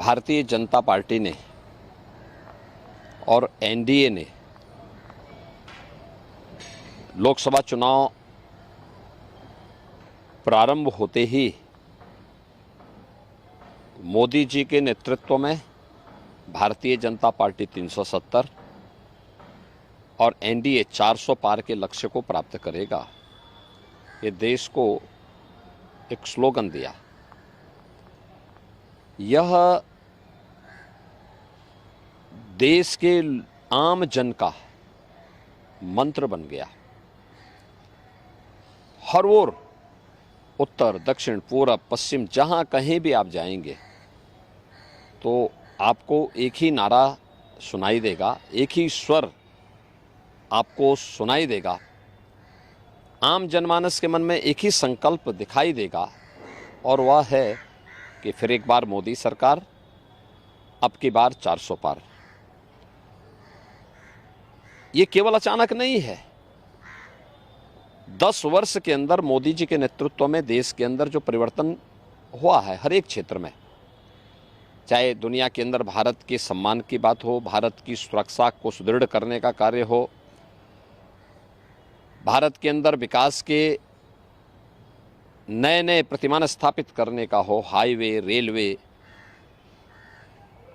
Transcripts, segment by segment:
Bharatiya Janata party ने और NDA ने लोकसभा चुनाव प्रारंभ होते ही मोदी जी के नेतृत्व में भारतीय जनता पार्टी 370 और एनडीए 400 पार के लक्ष्य को प्राप्त करेगा, ये देश को एक स्लोगन दिया। यह देश के आम जन का मंत्र बन गया। हर ओर, उत्तर, दक्षिण, पूरब, पश्चिम, जहां कहीं भी आप जाएंगे तो आपको एक ही नारा सुनाई देगा, एक ही स्वर आपको सुनाई देगा। आम जनमानस के मन में एक ही संकल्प दिखाई देगा और वह है कि फिर एक बार मोदी सरकार, अब की बार 400 पार। ये केवल अचानक नहीं है। 10 वर्ष के अंदर मोदी जी के नेतृत्व में देश के अंदर जो परिवर्तन हुआ है हर एक क्षेत्र में, चाहे दुनिया के अंदर भारत के सम्मान की बात हो, भारत की सुरक्षा को सुदृढ़ करने का कार्य हो, भारत के अंदर विकास के नए नए प्रतिमान स्थापित करने का हो, हाईवे, रेलवे,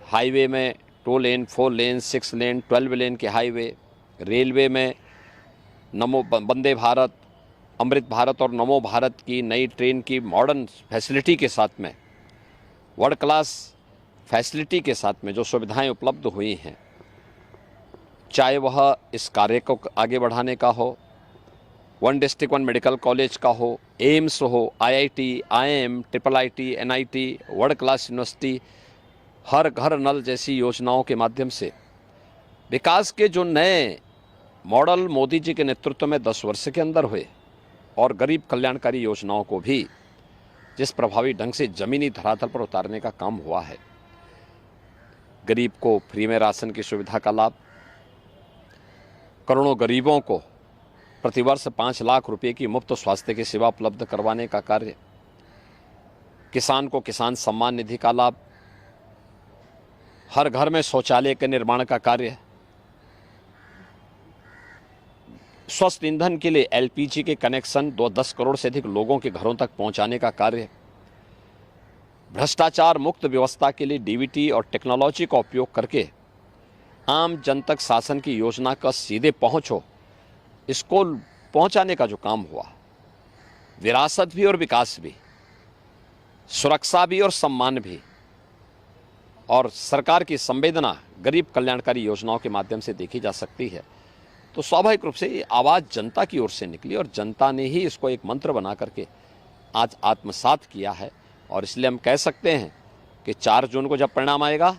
हाईवे में 2 लेन, 4 लेन, 6 लेन, 12 लेन के हाईवे, रेलवे में नमो वंदे भारत, अमृत भारत और नमो भारत की नई ट्रेन की मॉडर्न फैसिलिटी के साथ में, वर्ल्ड क्लास फैसिलिटी के साथ में जो सुविधाएं उपलब्ध हुई हैं, चाहे वह इस कार्य को आगे बढ़ाने का हो, 1 डिस्ट्रिक्ट 1 मेडिकल कॉलेज का हो, एम्स हो, IIT, IIM, triple IT, NIT, world class university, हर घर नल जैसी योजनाओं के माध्यम से विकास के जो नए मॉडल मोदी जी के नेतृत्व में 10 वर्ष के अंदर हुए और गरीब कल्याणकारी योजनाओं को भी जिस प्रभावी ढंग से जमीनी धरातल पर उतारने का काम हुआ है, गरीब को फ्री में राशन की सुविधा का लाभ, करोड़ों गरीबों को प्रतिवर्ष 5 लाख रुपए की मुफ्त स्वास्थ्य की सेवा उपलब्ध करवाने का कार्य, किसान को किसान सम्मान निधि का लाभ, हर घर में शौचालय के निर्माण का कार्य, स्वस्थ ईंधन के लिए एलपीजी के कनेक्शन 10 करोड़ से अधिक लोगों के घरों तक पहुंचाने का कार्य, भ्रष्टाचार मुक्त व्यवस्था के लिए डीबीटी और टेक्नोलॉजी का उपयोग करके आम जन तक शासन की योजना का सीधे पहुंच हो, इसको पहुंचाने का जो काम हुआ, विरासत भी और विकास भी, सुरक्षा भी और सम्मान भी, और सरकार की संवेदना गरीब कल्याणकारी योजनाओं के माध्यम से देखी जा सकती है, तो स्वाभाविक रूप से ये आवाज़ जनता की ओर से निकली और जनता ने ही इसको एक मंत्र बना करके आज आत्मसात किया है। और इसलिए हम कह सकते हैं कि 4 जून को जब परिणाम आएगा,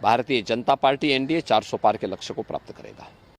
भारतीय जनता पार्टी एनडीए 400 पार के लक्ष्य को प्राप्त करेगा।